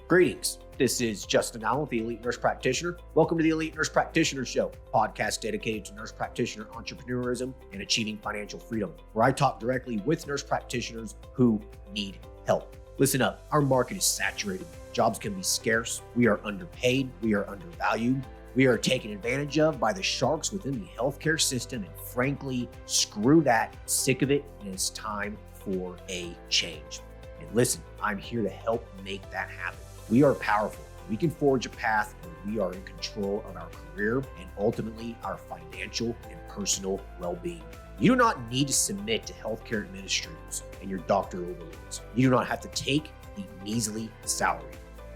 Greetings. This is Justin Allen, the Elite Nurse Practitioner. Welcome to the Elite Nurse Practitioner Show, a podcast dedicated to nurse practitioner entrepreneurism and achieving financial freedom, where I talk directly with nurse practitioners who need help. Listen up, our market is saturated. Jobs can be scarce. We are underpaid. We are undervalued. We are taken advantage of by the sharks within the healthcare system, and frankly, screw that. Sick of it, and it's time for a change. And listen, I'm here to help make that happen. We are powerful. We can forge a path where we are in control of our career and ultimately our financial and personal well-being. You do not need to submit to healthcare administrators and your doctor overlords. You do not have to take the measly salary.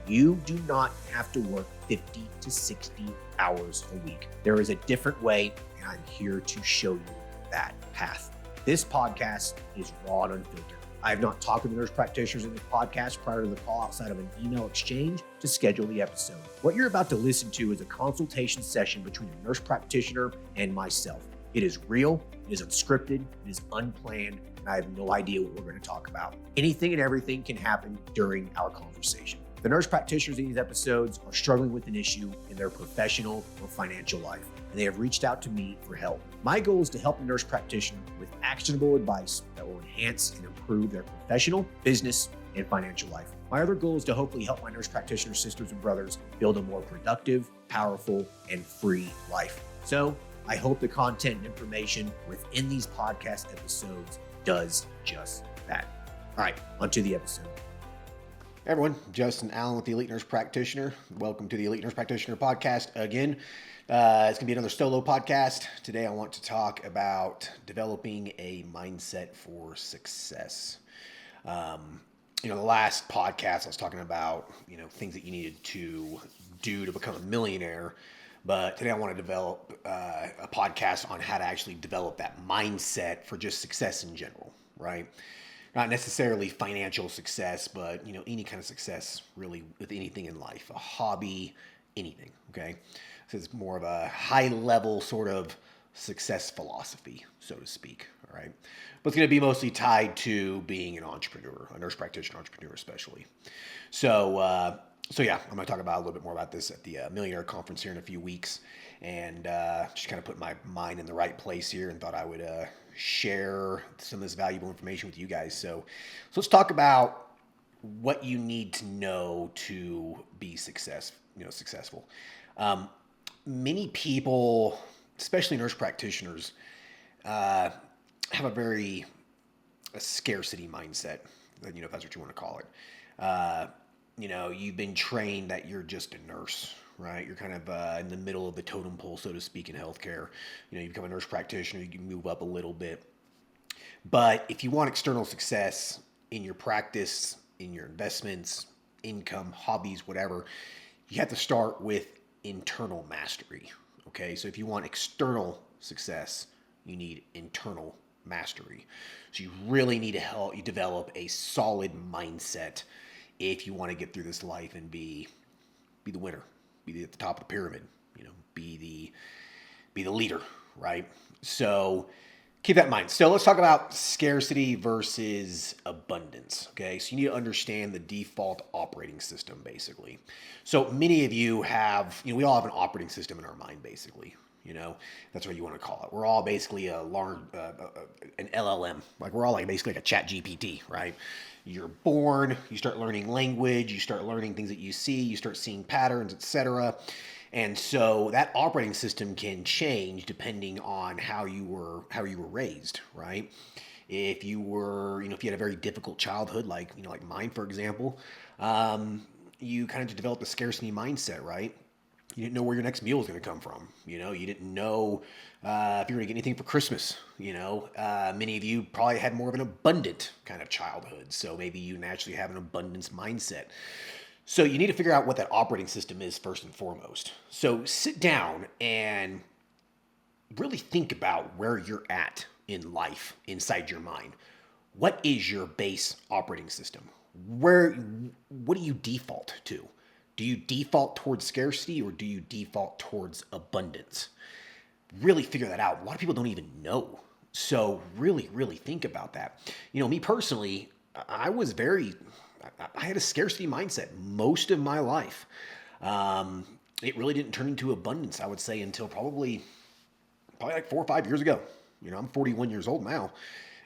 You do not have to work 50 to 60 hours a week. There is a different way, and I'm here to show you that path. This podcast is raw and unfiltered. I have not talked with the nurse practitioners in this podcast prior to the call outside of an email exchange to schedule the episode. What you're about to listen to is a consultation session between a nurse practitioner and myself. It is real, it is unscripted, it is unplanned, and I have no idea what we're going to talk about. Anything and everything can happen during our conversation. The nurse practitioners in these episodes are struggling with an issue in their professional or financial life, and they have reached out to me for help. My goal is to help a nurse practitioner with actionable advice that will enhance and improve their professional, business, and financial life. My other goal is to hopefully help my nurse practitioner sisters and brothers build a more productive, powerful, and free life. So I hope the content and information within these podcast episodes does just that. All right, onto the episode. Hey everyone, Justin Allen with the Elite Nurse Practitioner. Welcome to the Elite Nurse Practitioner podcast again. It's going to be another solo podcast. Today I want to talk about developing a mindset for success. The last podcast I was talking about, things that you needed to do to become a millionaire. But today I want to develop a podcast on how to actually develop that mindset for just success in general, right? Not necessarily financial success, but any kind of success really with anything in life, a hobby, anything. Okay, so it's more of a high level sort of success philosophy, so to speak. All right, but it's going to be mostly tied to being an entrepreneur, a nurse practitioner entrepreneur, especially. So yeah, I'm going to talk about a little bit more about this at the Millionaire Conference here in a few weeks, and just kind of put my mind in the right place here, and thought I would share some of this valuable information with you guys. So let's talk about what you need to know to be successful. Many people, especially nurse practitioners, have a scarcity mindset, if that's what you want to call it. You've been trained that you're just a nurse, right? You're kind of in the middle of the totem pole, so to speak, in healthcare. You become a nurse practitioner, you can move up a little bit. But if you want external success in your practice, in your investments, income, hobbies, whatever, you have to start with internal mastery, okay? So if you want external success, you need internal mastery. So you really need to develop a solid mindset if you want to get through this life and be the winner, be at the top of the pyramid, be the leader, right? So keep that in mind. So let's talk about scarcity versus abundance, okay? So you need to understand the default operating system, basically. So many of you have, we all have an operating system in our mind, basically. That's what you want to call it. We're all basically an LLM. Like we're all basically like a chat GPT, right? You're born, you start learning language, you start learning things that you see, you start seeing patterns, etc. And so that operating system can change depending on how you were raised, right? If you were, if you had a very difficult childhood, like mine, for example, you kind of developed a scarcity mindset, right? You didn't know where your next meal was going to come from. You didn't know if you were going to get anything for Christmas. Many of you probably had more of an abundant kind of childhood. So maybe you naturally have an abundance mindset. So you need to figure out what that operating system is first and foremost. So sit down and really think about where you're at in life inside your mind. What is your base operating system? What do you default to? Do you default towards scarcity or do you default towards abundance? Really figure that out. A lot of people don't even know. So really, really think about that. Me personally, I was very I had a scarcity mindset most of my life. It really didn't turn into abundance, I would say, until probably like 4 or 5 years ago. I'm 41 years old now,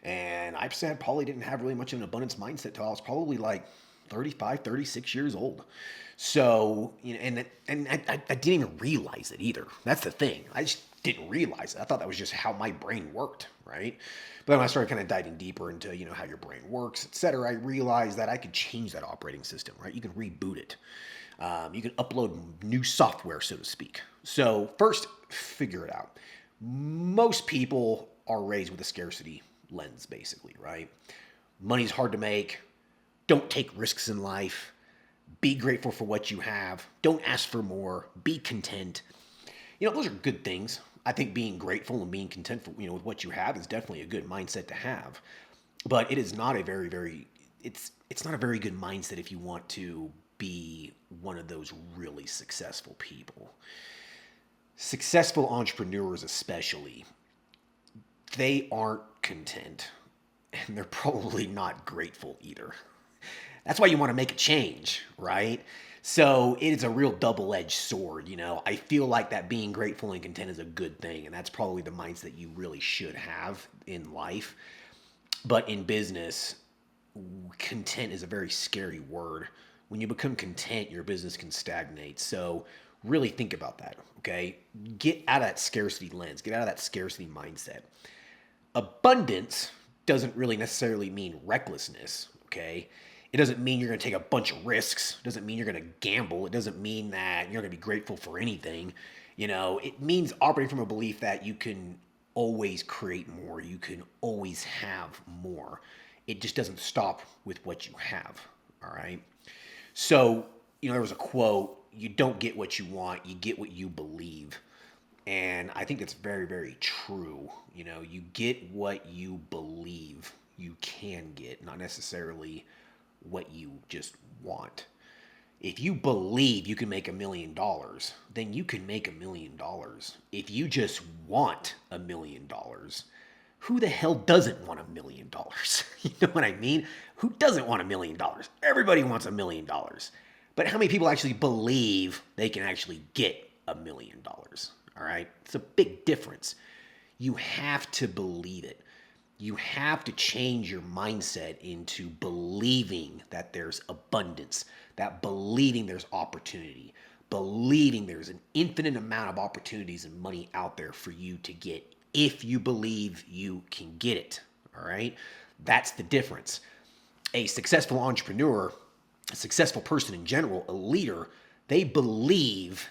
and I've said probably didn't have really much of an abundance mindset till I was probably like 35, 36 years old. So, I didn't even realize it either. That's the thing. I just didn't realize it. I thought that was just how my brain worked, right? But then when I started kind of diving deeper into, how your brain works, et cetera, I realized that I could change that operating system, right? You can reboot it. You can upload new software, so to speak. So first, figure it out. Most people are raised with a scarcity lens, basically, right? Money's hard to make. Don't take risks in life. Be grateful for what you have. Don't ask for more. Be content. Those are good things. I think being grateful and being content for, with what you have is definitely a good mindset to have. But it is not a it's not a very good mindset if you want to be one of those really successful people. Successful entrepreneurs especially, they aren't content, and they're probably not grateful either. That's why you want to make a change, right? So it is a real double-edged sword. I feel like that being grateful and content is a good thing, and that's probably the mindset you really should have in life. But in business, content is a very scary word. When you become content, your business can stagnate. So really think about that, okay? Get out of that scarcity lens. Get out of that scarcity mindset. Abundance doesn't really necessarily mean recklessness, okay? It doesn't mean you're going to take a bunch of risks. It doesn't mean you're going to gamble. It doesn't mean that you're going to be grateful for anything. It means operating from a belief that you can always create more. You can always have more. It just doesn't stop with what you have, all right? So, there was a quote, you don't get what you want, you get what you believe. And I think it's very, very true. You get what you believe you can get, not necessarily what you just want. If you believe you can make $1 million, then you can make $1 million. If you just want $1 million, who the hell doesn't want $1 million? You know what I mean? Who doesn't want $1 million? Everybody wants $1 million. But how many people actually believe they can actually get $1 million? All right? It's a big difference. You have to believe it. You have to change your mindset into believing that there's abundance, that believing there's opportunity, believing there's an infinite amount of opportunities and money out there for you to get if you believe you can get it. All right? That's the difference. A successful entrepreneur, a successful person in general, a leader, they believe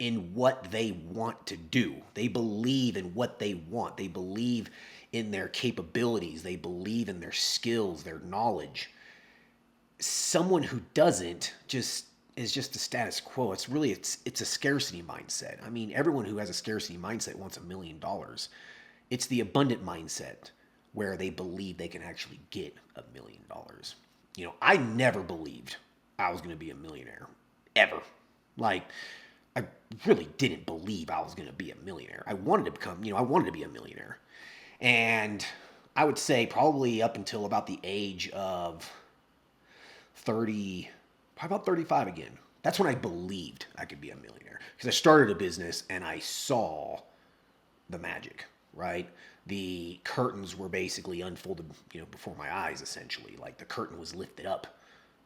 in what they want to do. They believe in what they want. They believe in their capabilities. They believe in their skills, their knowledge. Someone who doesn't is just the status quo. It's a scarcity mindset. I mean, everyone who has a scarcity mindset wants $1 million. It's the abundant mindset where they believe they can actually get $1 million. I never believed I was going to be a millionaire, ever. Like, I really didn't believe I was going to be a millionaire. I wanted to be a millionaire. And I would say probably up until about the age of 30, probably about 35 again. That's when I believed I could be a millionaire. Because I started a business and I saw the magic, right? The curtains were basically unfolded, before my eyes, essentially. Like the curtain was lifted up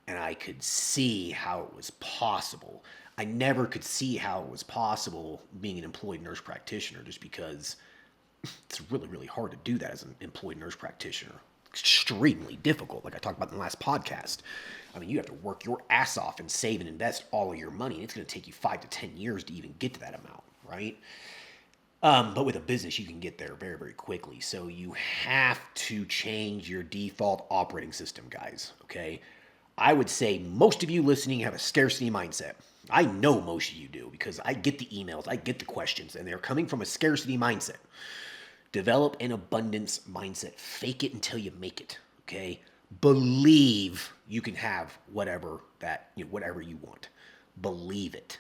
and I could see how it was possible. I never could see how it was possible being an employed nurse practitioner just because it's really, really hard to do that as an employed nurse practitioner. Extremely difficult, like I talked about in the last podcast. I mean, you have to work your ass off and save and invest all of your money, and it's going to take you 5 to 10 years to even get to that amount, right? But with a business, you can get there very, very quickly. So you have to change your default operating system, guys, okay? I would say most of you listening have a scarcity mindset. I know most of you do because I get the emails, I get the questions, and they're coming from a scarcity mindset. Develop an abundance mindset. Fake it until you make it, okay? Believe you can have whatever you want. Believe it.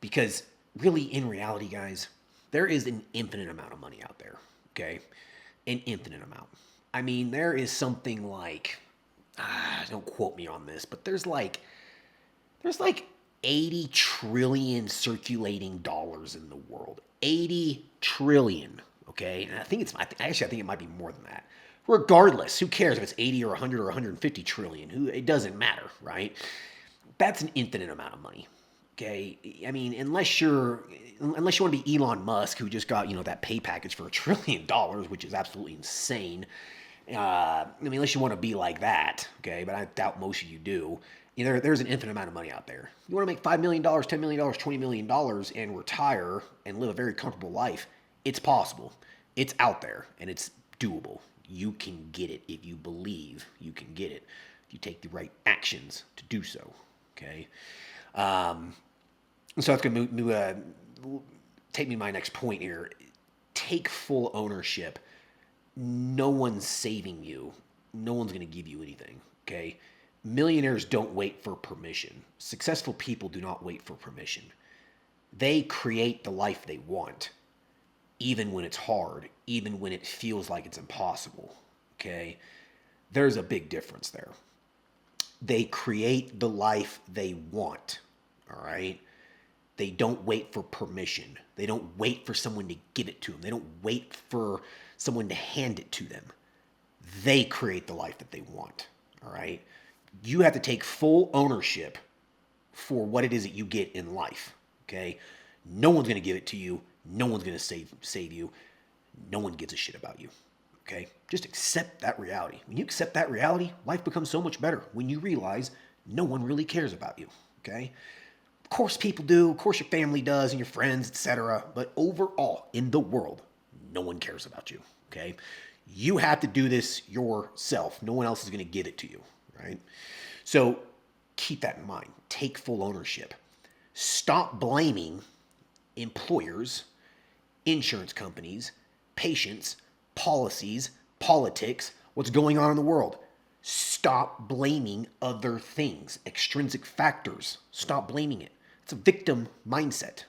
Because really, in reality, guys, there is an infinite amount of money out there, okay? An infinite amount. I mean, there is something like don't quote me on this, but there's like 80 trillion circulating dollars in the world. 80 trillion. Okay. And actually, I think it might be more than that. Regardless, who cares if it's 80 or 100 or 150 trillion? It doesn't matter, right? That's an infinite amount of money. Okay. I mean, unless you want to be Elon Musk, who just got, that pay package for $1 trillion, which is absolutely insane. I mean, unless you want to be like that, okay, but I doubt most of you do. There's an infinite amount of money out there. You want to make $5 million, $10 million, $20 million and retire and live a very comfortable life. It's possible. It's out there and it's doable. You can get it if you believe you can get it. If you take the right actions to do so, okay? So that's going to take me to my next point here. Take full ownership. No one's saving you. No one's going to give you anything, okay? Millionaires don't wait for permission. Successful people do not wait for permission. They create the life they want, even when it's hard, even when it feels like it's impossible, okay? There's a big difference there. They create the life they want, all right? They don't wait for permission. They don't wait for someone to give it to them. They don't wait for someone to hand it to them. They create the life that they want, all right? You have to take full ownership for what it is that you get in life, okay? No one's going to give it to you. No one's going to save you. No one gives a shit about you, okay? Just accept that reality. When you accept that reality, life becomes so much better when you realize no one really cares about you, okay? Of course people do. Of course your family does and your friends, etc. But overall, in the world, no one cares about you, okay? You have to do this yourself. No one else is going to give it to you, right? So keep that in mind. Take full ownership. Stop blaming employers, insurance companies, patients, policies, politics, what's going on in the world. Stop blaming other things, extrinsic factors. Stop blaming it. It's a victim mindset.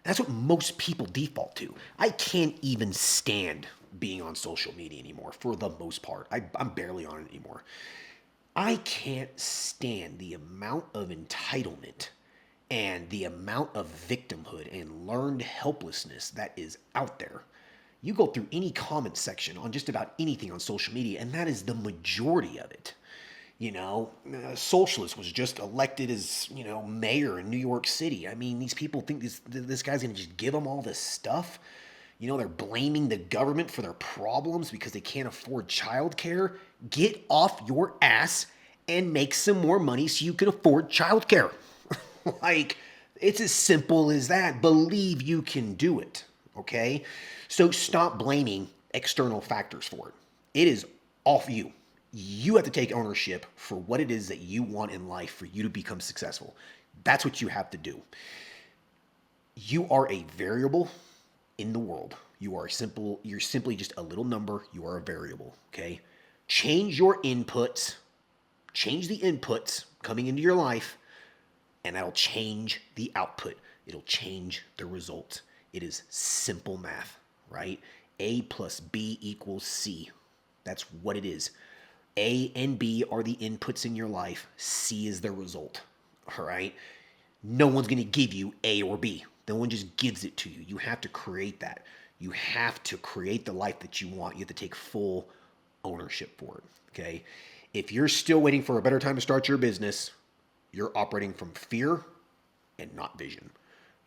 That's what most people default to. I can't even stand being on social media anymore for the most part. I'm barely on it anymore. I can't stand the amount of entitlement and the amount of victimhood and learned helplessness that is out there. You go through any comment section on just about anything on social media, and that is the majority of it. A socialist was just elected as, mayor in New York City. I mean, these people think this guy's going to just give them all this stuff. They're blaming the government for their problems because they can't afford childcare. Get off your ass and make some more money so you can afford childcare. It's as simple as that. Believe you can do it, okay? So stop blaming external factors for it. It is off you. You have to take ownership for what it is that you want in life for you to become successful. That's what you have to do. You are a variable in the world. You're simply just a little number. You are a variable, okay? Change your inputs. Change the inputs coming into your life, and that'll change the output. It'll change the results. It is simple math, right? A plus B equals C. That's what it is. A and B are the inputs in your life. C is the result, all right? No one's going to give you A or B. No one just gives it to you. You have to create that. You have to create the life that you want. You have to take full ownership for it, okay? If you're still waiting for a better time to start your business, you're operating from fear and not vision.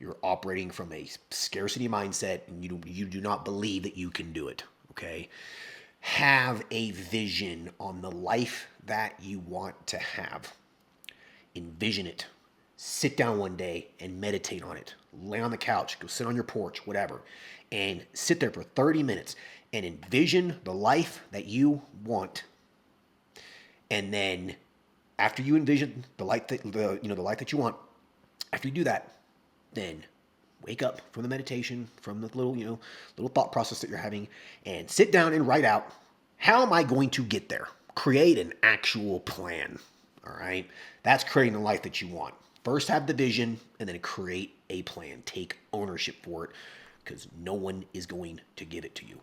You're operating from a scarcity mindset, and you do not believe that you can do it, okay? Have a vision on the life that you want to have. Envision it. Sit down one day and meditate on it. Lay on the couch, go sit on your porch, whatever, and sit there for 30 minutes and envision the life that you want. And then after you envision the life that you want, after you do that, then wake up from the meditation, from the little thought process that you're having, and sit down and write out, how am I going to get there? Create an actual plan, all right? That's creating the life that you want. First have the vision, and then create a plan. Take ownership for it, because no one is going to give it to you.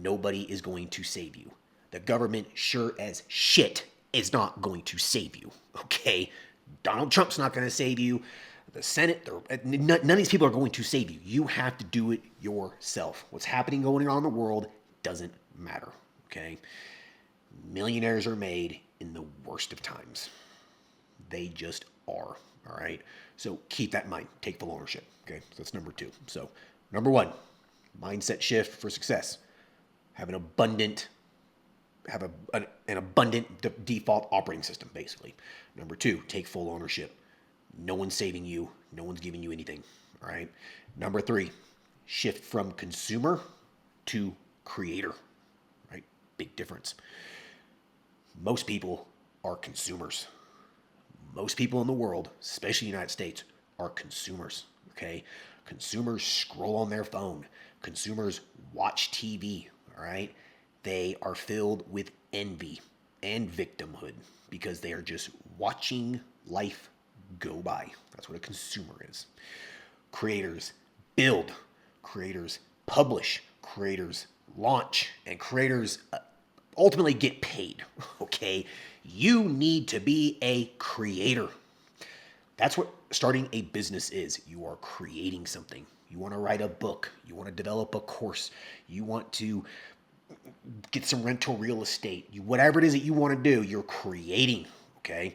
Nobody is going to save you. The government sure as shit is not going to save you, okay? Donald Trump's not going to save you. The Senate, none of these people are going to save you. You have to do it yourself. What's happening going on in the world doesn't matter, okay? Millionaires are made in the worst of times. They just are, all right? So keep that in mind. Take full ownership, okay? So that's number 2. So number 1, mindset shift for success. Have an abundant default operating system, basically. Number 2, take full ownership. No one's saving you. No one's giving you anything, all right? Number 3, shift from consumer to creator, right? Big difference. Most people are consumers. Most people in the world, especially the United States, are consumers, okay? Consumers scroll on their phone. Consumers watch TV, all right? They are filled with envy and victimhood because they are just watching life go by. That's what a consumer is. Creators build, creators publish, creators launch, and creators ultimately get paid, okay? You need to be a creator. That's what starting a business is. You are creating something. You want to write a book. You want to develop a course. You want to get some rental real estate. Whatever it is that you want to do, you're creating, okay?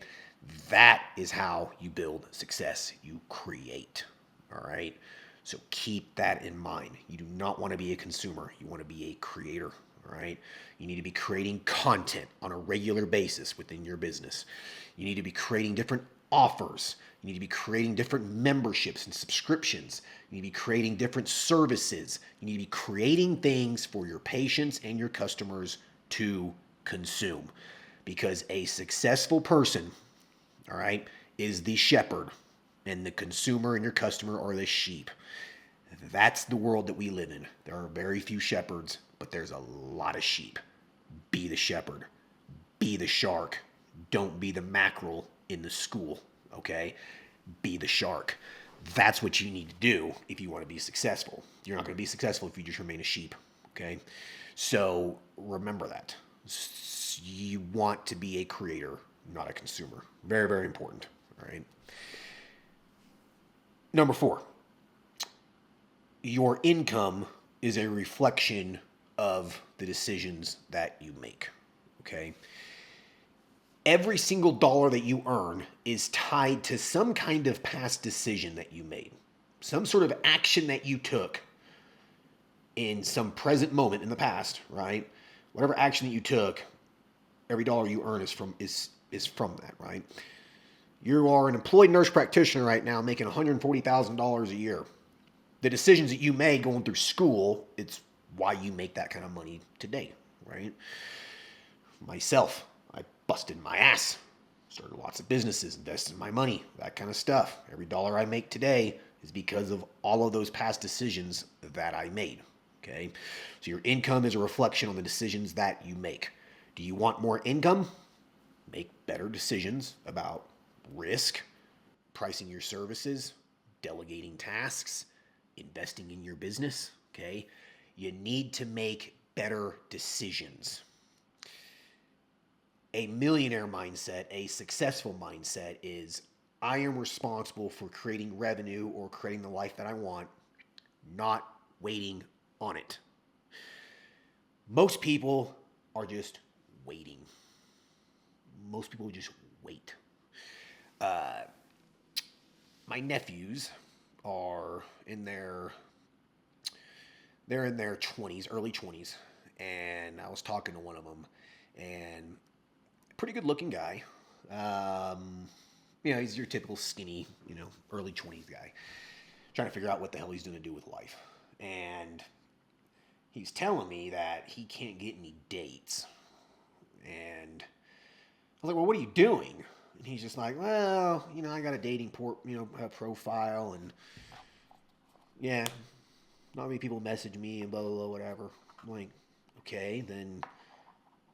That is how you build success. You create, all right? So keep that in mind. You do not want to be a consumer. You want to be a creator, all right? You need to be creating content on a regular basis within your business. You need to be creating different offers. You need to be creating different memberships and subscriptions. You need to be creating different services. You need to be creating things for your patients and your customers to consume. Because a successful person, all right, is the shepherd, and the consumer and your customer are the sheep. That's the world that we live in. There are very few shepherds, but there's a lot of sheep. Be the shepherd. Be the shark. Don't be the mackerel in the school, okay? Be the shark. That's what you need to do if you want to be successful. You're not going to be successful if you just remain a sheep, okay? So remember that. You want to be a creator, not a consumer. Very, very important, all right? Number 4, your income is a reflection of the decisions that you make, okay? Every single dollar that you earn is tied to some kind of past decision that you made, some sort of action that you took in some present moment in the past, right? Whatever action that you took, every dollar you earn is from that, right? You are an employed nurse practitioner right now making $140,000 a year. The decisions that you made going through school, it's why you make that kind of money today, right? Myself, I busted my ass, started lots of businesses, invested my money, that kind of stuff. Every dollar I make today is because of all of those past decisions that I made, okay? So your income is a reflection on the decisions that you make. Do you want more income? Make better decisions about risk, pricing your services, delegating tasks, investing in your business, okay? You need to make better decisions. A millionaire mindset, a successful mindset is I am responsible for creating revenue or creating the life that I want, not waiting on it. Most people are just waiting. Most people just wait. My nephews are they're in their 20s, early 20s, and I was talking to one of them, and pretty good looking guy. He's your typical skinny, early 20s guy, trying to figure out what the hell he's going to do with life. And he's telling me that he can't get any dates. And I was like, well, what are you doing? And he's just like, well, I got a dating profile, and yeah, not many people message me and blah, blah, blah, whatever. I'm like, okay, then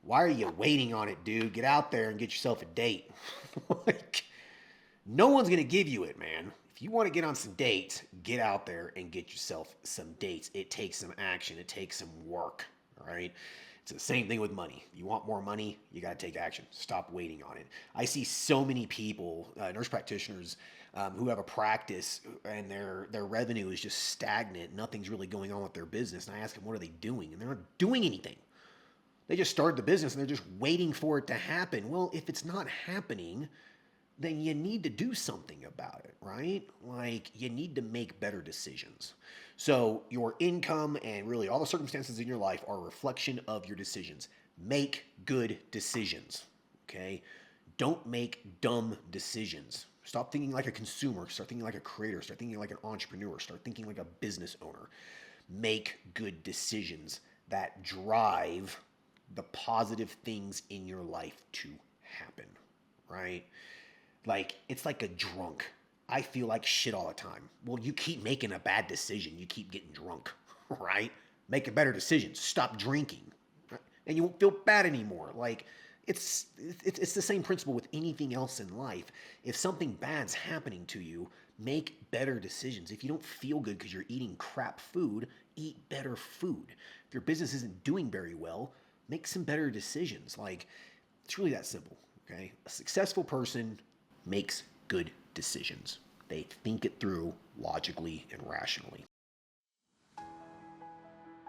why are you waiting on it, dude? Get out there and get yourself a date. Like, no one's going to give you it, man. If you want to get on some dates, get out there and get yourself some dates. It takes some action. It takes some work, all right? It's the same thing with money. You want more money, you got to take action. Stop waiting on it. I see so many people, nurse practitioners, who have a practice and their revenue is just stagnant. Nothing's really going on with their business. And I ask them, what are they doing? And they're not doing anything. They just started the business and they're just waiting for it to happen. Well, if it's not happening, then you need to do something about it, right? Like you need to make better decisions. So your income and really all the circumstances in your life are a reflection of your decisions. Make good decisions, okay? Don't make dumb decisions. Stop thinking like a consumer. Start thinking like a creator. Start thinking like an entrepreneur. Start thinking like a business owner. Make good decisions that drive the positive things in your life to happen, right? Like, it's like a drunk. I feel like shit all the time. Well, you keep making a bad decision. You keep getting drunk, right? Make a better decision. Stop drinking. Right? And you won't feel bad anymore. Like, it's the same principle with anything else in life. If something bad's happening to you, make better decisions. If you don't feel good because you're eating crap food, eat better food. If your business isn't doing very well, make some better decisions. Like, it's really that simple, okay? A successful person makes good decisions. They think it through logically and rationally.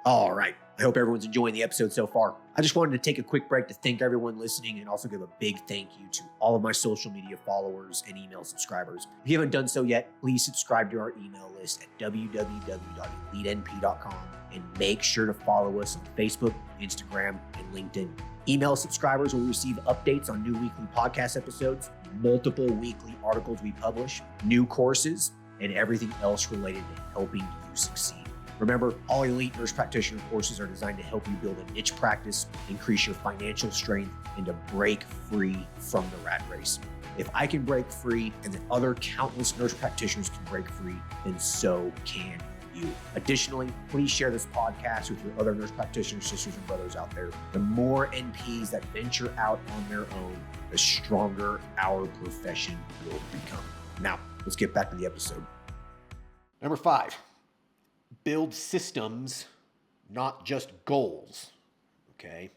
All right. I hope everyone's enjoying the episode so far. I just wanted to take a quick break to thank everyone listening and also give a big thank you to all of my social media followers and email subscribers. If you haven't done so yet, please subscribe to our email list at www.elitenp.com and make sure to follow us on Facebook, Instagram, and LinkedIn. Email subscribers will receive updates on new weekly podcast episodes, multiple weekly articles we publish, new courses, and everything else related to helping you succeed. Remember, all Elite Nurse Practitioner courses are designed to help you build a niche practice, increase your financial strength, and to break free from the rat race. If I can break free and the other countless nurse practitioners can break free, then so can you. Additionally, please share this podcast with your other nurse practitioner sisters and brothers out there. The more NPs that venture out on their own, the stronger our profession will become. Now, let's get back to the episode. Number 5, build systems, not just goals, okay?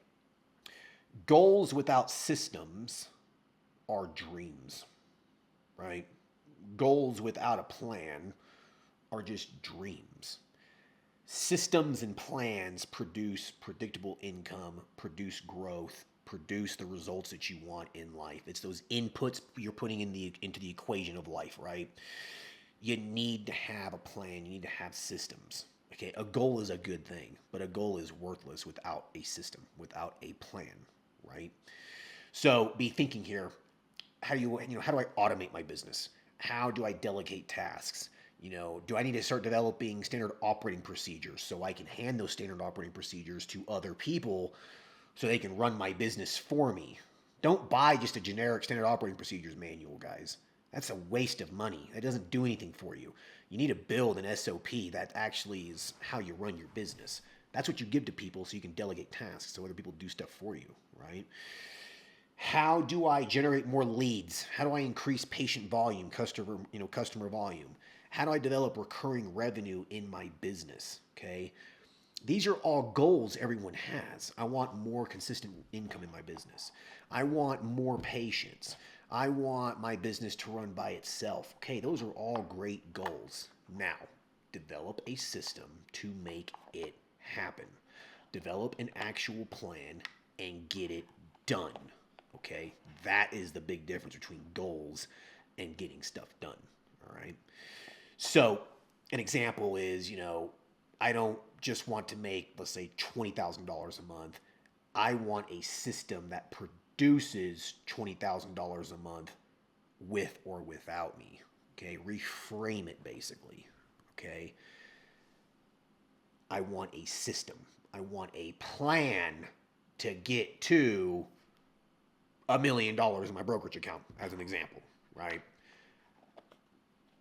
Goals without systems are dreams, right? Goals without a plan are just dreams. Systems and plans produce predictable income, produce growth, produce the results that you want in life. It's those inputs you're putting into the equation of life, right? You need to have a plan. You need to have systems. Okay, a goal is a good thing, but a goal is worthless without a system, without a plan, right? So be thinking here, how do I automate my business? How do I delegate tasks? Do I need to start developing standard operating procedures so I can hand those standard operating procedures to other people so they can run my business for me? Don't buy just a generic standard operating procedures manual, guys. That's a waste of money. It doesn't do anything for you. You need to build an SOP that actually is how you run your business. That's what you give to people so you can delegate tasks so other people do stuff for you, right? How do I generate more leads? How do I increase patient volume, customer volume? How do I develop recurring revenue in my business? Okay. These are all goals everyone has. I want more consistent income in my business. I want more patients. I want my business to run by itself. Okay, those are all great goals. Now, develop a system to make it happen. Develop an actual plan and get it done. Okay, that is the big difference between goals and getting stuff done. All right. So an example is, I don't just want to make, let's say, $20,000 a month. I want a system that produces $20,000 a month with or without me. Okay, reframe it basically. Okay, I want a system. I want a plan to get to $1 million in my brokerage account, as an example, right?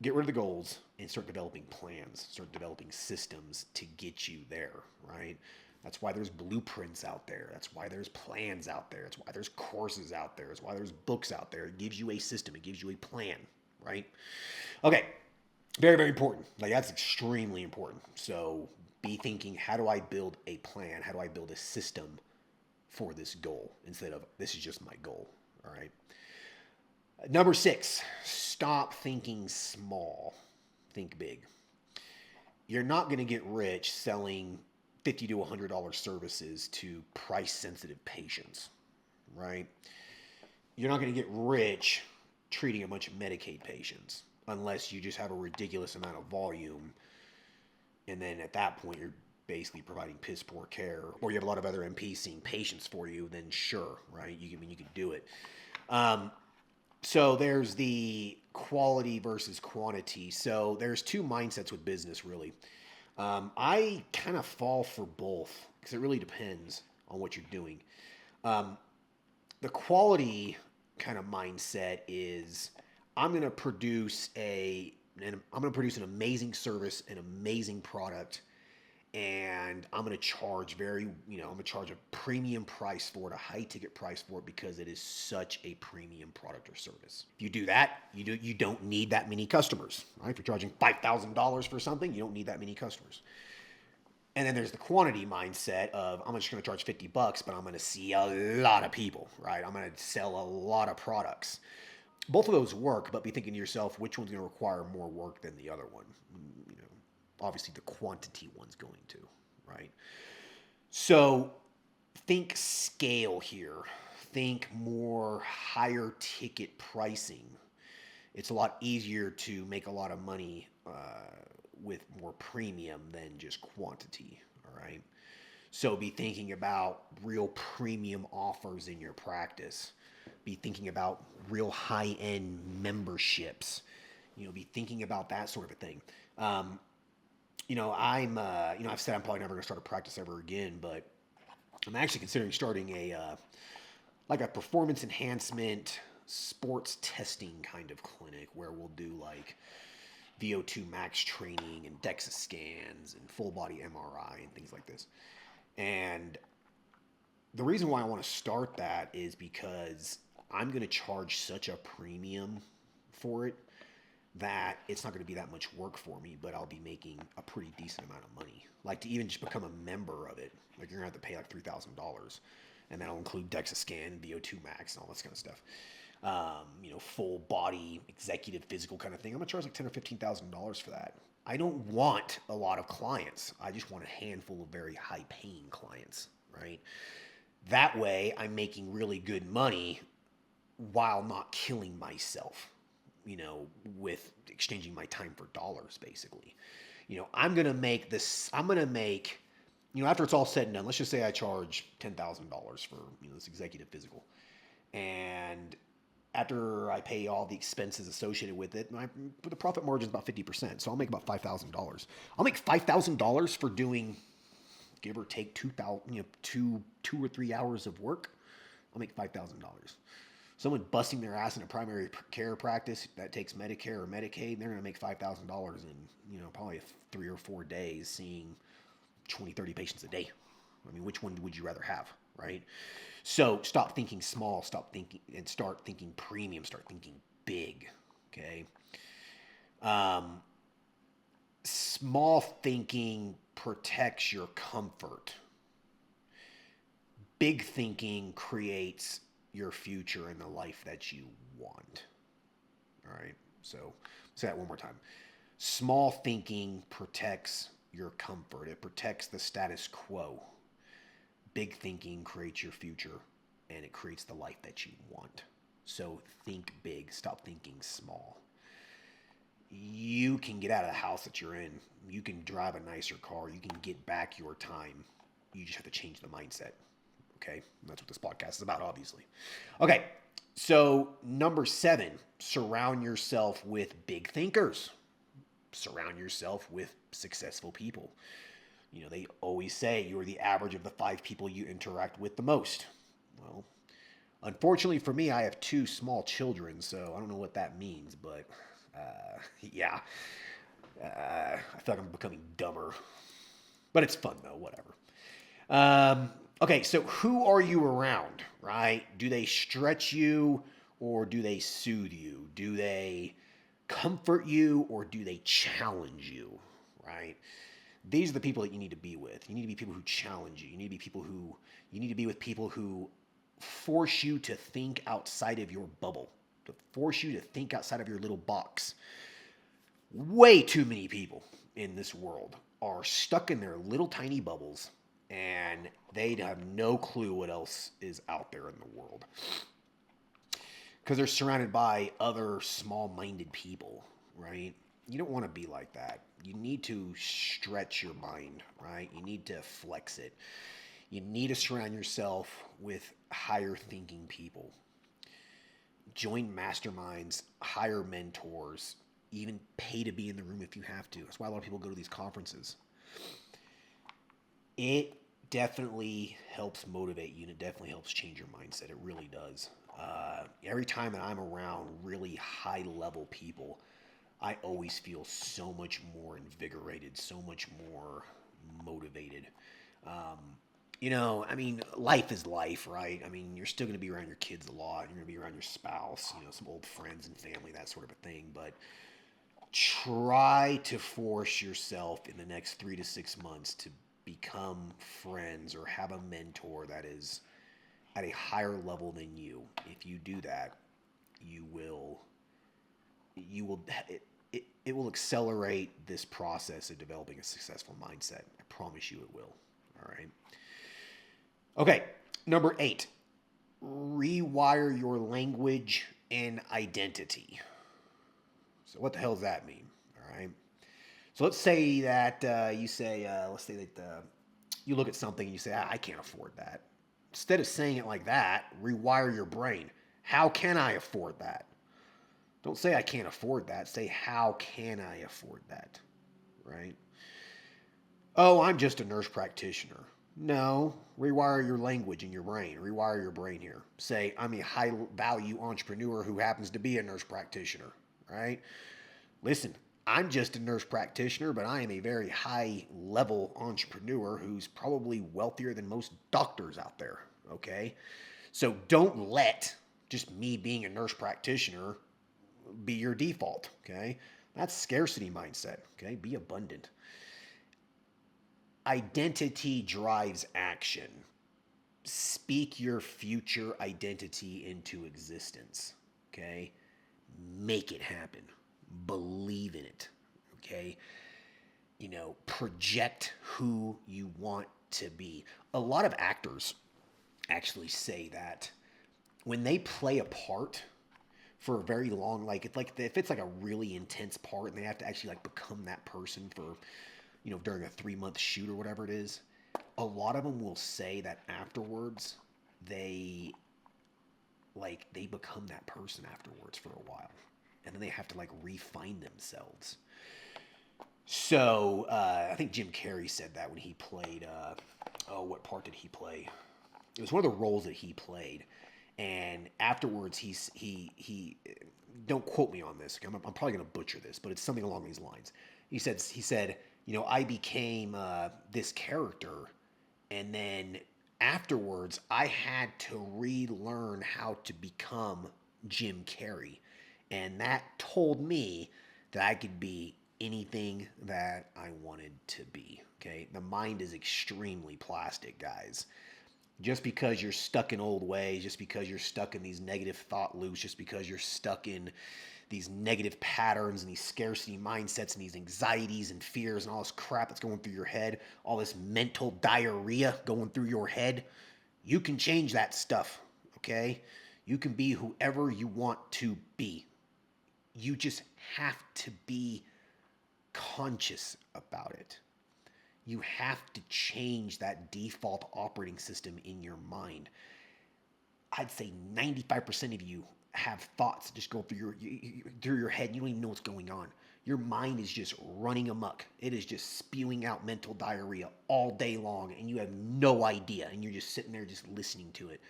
Get rid of the goals and start developing plans, start developing systems to get you there, right? That's why there's blueprints out there. That's why there's plans out there. It's why there's courses out there. It's why there's books out there. It gives you a system. It gives you a plan, right? Okay, very, very important. Like, that's extremely important. So be thinking, how do I build a plan? How do I build a system for this goal instead of this is just my goal. All right. Number 6, stop thinking small. Think big. You're not going to get rich selling $50 to $100 services to price sensitive patients, right? You're not going to get rich treating a bunch of Medicaid patients unless you just have a ridiculous amount of volume. And then at that point, you're basically providing piss poor care, or you have a lot of other MPs seeing patients for you, then sure, right? You can do it. So there's the quality versus quantity. So there's two mindsets with business, really. I kind of fall for both because it really depends on what you're doing. The quality kind of mindset is I'm going to produce an amazing service, an amazing product, and I'm going to charge I'm going to charge a premium price for it, a high ticket price for it, because it is such a premium product or service. If you do that, you don't need that many customers, right? If you're charging $5,000 for something, you don't need that many customers. And then there's the quantity mindset of I'm just going to charge $50, but I'm going to see a lot of people, right? I'm going to sell a lot of products. Both of those work, but be thinking to yourself, which one's going to require more work than the other one? Obviously the quantity one's going to, right? So think scale here. Think more higher ticket pricing. It's a lot easier to make a lot of money with more premium than just quantity, all right? So be thinking about real premium offers in your practice. Be thinking about real high-end memberships. Be thinking about that sort of a thing. I've said I'm probably never going to start a practice ever again, but I'm actually considering starting a performance enhancement sports testing kind of clinic where we'll do like VO2 max training and DEXA scans and full body MRI and things like this. And the reason why I want to start that is because I'm going to charge such a premium for it that it's not going to be that much work for me, but I'll be making a pretty decent amount of money. Like to even just become a member of it, like you're going to have to pay like $3,000, and that'll include DEXA scan, VO2 max, and all this kind of stuff. Full body executive physical kind of thing. I'm going to charge like $10,000 or $15,000 for that. I don't want a lot of clients. I just want a handful of very high paying clients, right? That way I'm making really good money while not killing myself, with exchanging my time for dollars, basically. I'm going to make, after it's all said and done, let's just say I charge $10,000 for, this executive physical. And after I pay all the expenses associated with it, the profit margin is about 50%. So I'll make about $5,000. I'll make $5,000 for doing, give or take 2 or 3 hours of work. I'll make $5,000. Someone busting their ass in a primary care practice that takes Medicare or Medicaid, they're going to make $5,000 in, probably 3 or 4 days, seeing 20, 30 patients a day. I mean, which one would you rather have, right? So stop thinking small, start thinking premium, start thinking big, okay? Small thinking protects your comfort. Big thinking creates your future and the life that you want. All right. So say that one more time. Small thinking protects your comfort. It protects the status quo. Big thinking creates your future and it creates the life that you want. So think big. Stop thinking small. You can get out of the house that you're in. You can drive a nicer car. You can get back your time. You just have to change the mindset. Okay, that's what this podcast is about, obviously. Okay, so number 7, surround yourself with big thinkers. Surround yourself with successful people. They always say you're the average of the 5 people you interact with the most. Well, unfortunately for me, I have 2 small children, so I don't know what that means, but yeah. I feel like I'm becoming dumber. But it's fun, though, whatever. Okay, so who are you around, right? Do they stretch you or do they soothe you? Do they comfort you or do they challenge you, right? these are the people that you need to be with. You need to be people who challenge you. You need to be with people who force you to think outside of your bubble, to force you to think outside of your little box. Way too many people in this world are stuck in their little tiny bubbles, and they have no clue what else is out there in the world because they're surrounded by other small-minded people, right? You don't want to be like that. You need to stretch your mind, right? You need to flex it. You need to surround yourself with higher thinking people. Join masterminds, hire mentors, even pay to be in the room if you have to. That's why a lot of people go to these conferences. It definitely helps motivate you, and it definitely helps change your mindset. It really does. Every time that I'm around really high-level people, I always feel so much more invigorated, so much more motivated. Life is life, right? I mean, you're still going to be around your kids a lot. You're going to be around your spouse, some old friends and family, that sort of a thing. But try to force yourself in the next 3 to 6 months to become friends or have a mentor that is at a higher level than you. If you do that, it will accelerate this process of developing a successful mindset. I promise you it will. All right. Okay. Number 8, rewire your language and identity. So what the hell does that mean? All right. So let's say that you look at something and you say, I can't afford that. Instead of saying it like that, rewire your brain. How can I afford that? Don't say I can't afford that. Say, how can I afford that? Right? Oh, I'm just a nurse practitioner. No, rewire your language in your brain. Rewire your brain here. Say, I'm a high value entrepreneur who happens to be a nurse practitioner. Right? Listen, I'm just a nurse practitioner, but I am a very high level entrepreneur who's probably wealthier than most doctors out there. Okay? So don't let just me being a nurse practitioner be your default. Okay? That's scarcity mindset. Okay? Be abundant. Identity drives action. Speak your future identity into existence. Okay? Make it happen. Believe in it. Okay? Project who you want to be. A lot of actors actually say that when they play a part for a very long, if it's like a really intense part and they have to actually like become that person for, during a 3-month shoot or whatever it is, a lot of them will say that afterwards they become that person afterwards for a while. And then they have to refine themselves. So I think Jim Carrey said that when he played, what part did he play? It was one of the roles that he played. And afterwards he don't quote me on this. I'm probably going to butcher this, but it's something along these lines. He said, I became this character, and then afterwards I had to relearn how to become Jim Carrey. And that told me that I could be anything that I wanted to be. Okay? The mind is extremely plastic, guys. Just because you're stuck in old ways, just because you're stuck in these negative thought loops, just because you're stuck in these negative patterns and these scarcity mindsets and these anxieties and fears and all this crap that's going through your head, all this mental diarrhea going through your head, you can change that stuff, okay? You can be whoever you want to be. You just have to be conscious about it. You have to change that default operating system in your mind. I'd say 95% of you have thoughts that just go through your head. You don't even know what's going on. Your mind is just running amok. It is just spewing out mental diarrhea all day long, and you have no idea. And you're just sitting there just listening to it,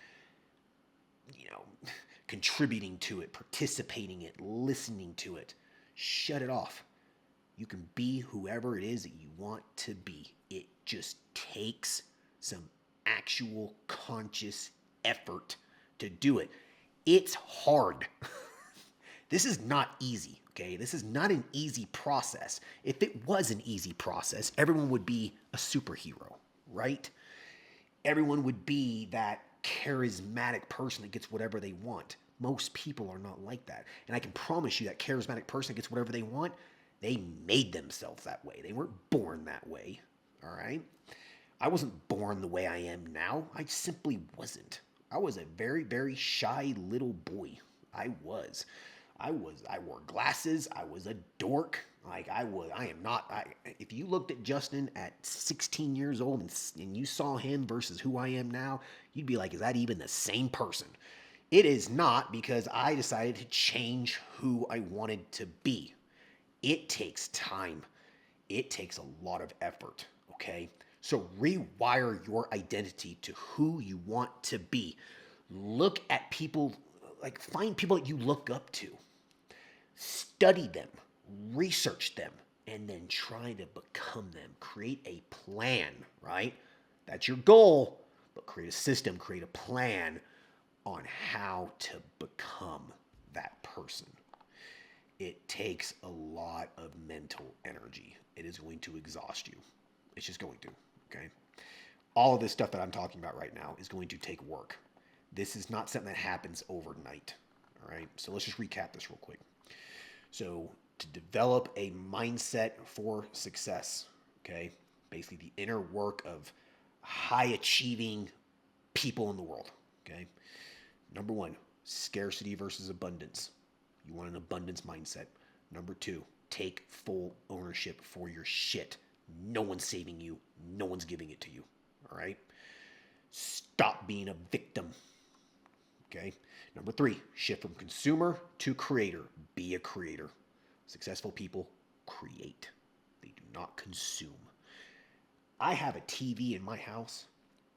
contributing to it, participating in it, listening to it. Shut it off. You can be whoever it is that you want to be. It just takes some actual conscious effort to do it. It's hard. This is not easy, okay? This is not an easy process. If it was an easy process, everyone would be a superhero, right? Everyone would be that charismatic person that gets whatever they want. Most people are not like that. And I can promise you that charismatic person that gets whatever they want, they made themselves that way. They weren't born that way, all right? I wasn't born the way I am now. I simply wasn't. I was a very, very shy little boy. I was. I wore glasses. I was a dork. I am not. If you looked at Justin at 16 years old and you saw him versus who I am now, you'd be like, is that even the same person? It is not, because I decided to change who I wanted to be. It takes time. It takes a lot of effort, okay? So rewire your identity to who you want to be. Look at people, find people that you look up to. Study them, research them, and then try to become them. Create a plan, right? That's your goal, but create a system, create a plan on how to become that person. It takes a lot of mental energy. It is going to exhaust you. It's just going to, okay? All of this stuff that I'm talking about right now is going to take work. This is not something that happens overnight, all right? So let's just recap this real quick. So to develop a mindset for success, okay? Basically the inner work of high achieving people in the world, okay? Number one, scarcity versus abundance. You want an abundance mindset. Number two, take full ownership for your shit. No one's saving you. No one's giving it to you, all right? Stop being a victim, okay? Number three, shift from consumer to creator. Be a creator. Successful people create. They do not consume. I have a TV in my house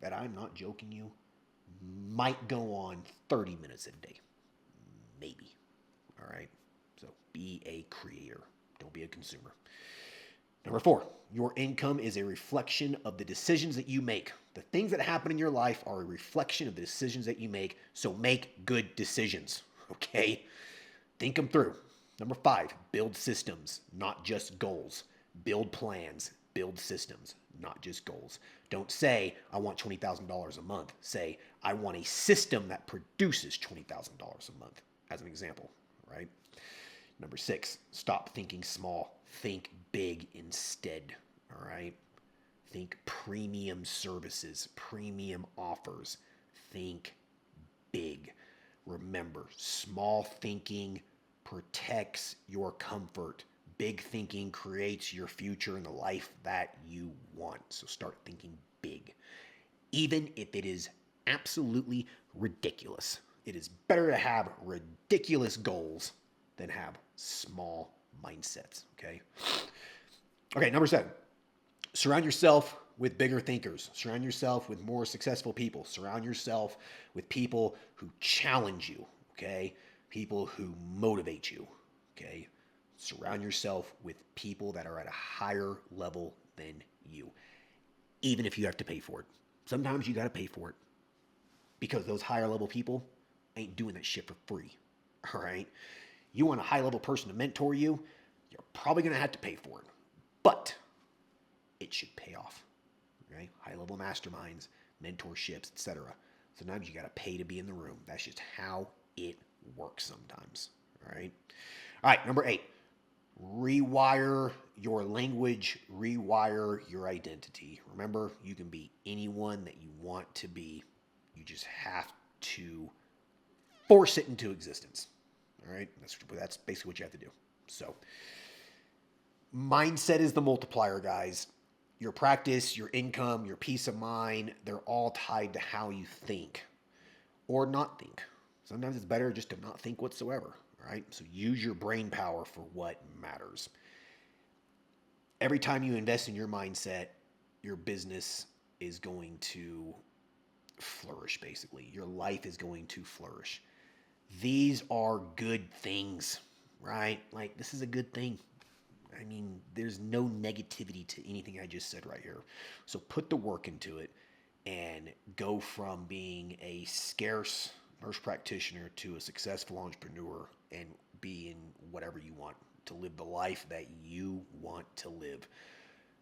that, I'm not joking you, might go on 30 minutes a day. Maybe. All right? So be a creator. Don't be a consumer. Number four, your income is a reflection of the decisions that you make. The things that happen in your life are a reflection of the decisions that you make. So make good decisions, okay? Think them through. Number five, build systems, not just goals. Build plans, build systems, not just goals. Don't say, I want $20,000 a month. Say, I want a system that produces $20,000 a month, as an example, right? Number six, stop thinking small. Think big instead, all right? Think premium services, premium offers. Think big. Remember, small thinking protects your comfort. Big thinking creates your future and the life that you want. So start thinking big, even if it is absolutely ridiculous. It is better to have ridiculous goals than have small mindsets, okay? Okay, number seven, surround yourself with bigger thinkers. Surround yourself with more successful people. Surround yourself with people who challenge you, okay? People who motivate you, okay? Surround yourself with people that are at a higher level than you, even if you have to pay for it. Sometimes you got to pay for it, because those higher level people ain't doing that shit for free, all right? You want a high level person to mentor you, you're probably going to have to pay for it, but it should pay off, right? High level masterminds, mentorships, etc. Sometimes you got to pay to be in the room. That's just how it works sometimes, all right? All right, number eight, rewire your language, rewire your identity. Remember, you can be anyone that you want to be. You just have to force it into existence. All right, that's basically what you have to do. So, mindset is the multiplier, guys. Your practice, your income, your peace of mind, they're all tied to how you think or not think. Sometimes it's better just to not think whatsoever, right? So use your brain power for what matters. Every time you invest in your mindset, your business is going to flourish, basically. Your life is going to flourish. These are good things, right? Like, this is a good thing. I mean, there's no negativity to anything I just said right here. So put the work into it and go from being a scarce nurse practitioner to a successful entrepreneur, and be in whatever you want, to live the life that you want to live,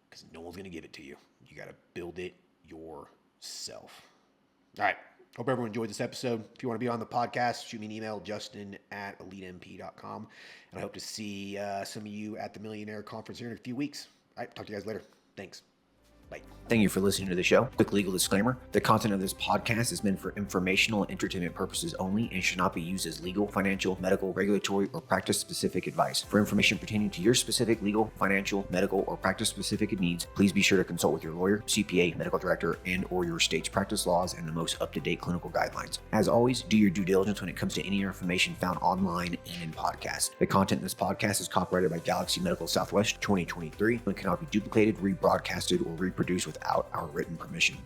because no one's going to give it to you. You got to build it yourself. All right. Hope everyone enjoyed this episode. If you want to be on the podcast, shoot me an email, justin@elitemp.com. And I hope to see some of you at the Millionaire Conference here in a few weeks. All right. Talk to you guys later. Thanks. Bye. Thank you for listening to the show. Quick legal disclaimer. The content of this podcast is meant for informational and entertainment purposes only and should not be used as legal, financial, medical, regulatory, or practice-specific advice. For information pertaining to your specific legal, financial, medical, or practice-specific needs, please be sure to consult with your lawyer, CPA, medical director, and or your state's practice laws and the most up-to-date clinical guidelines. As always, do your due diligence when it comes to any information found online and in podcasts. The content in this podcast is copyrighted by Galaxy Medical Southwest 2023 and cannot be duplicated, rebroadcasted, or reproduced without our written permission.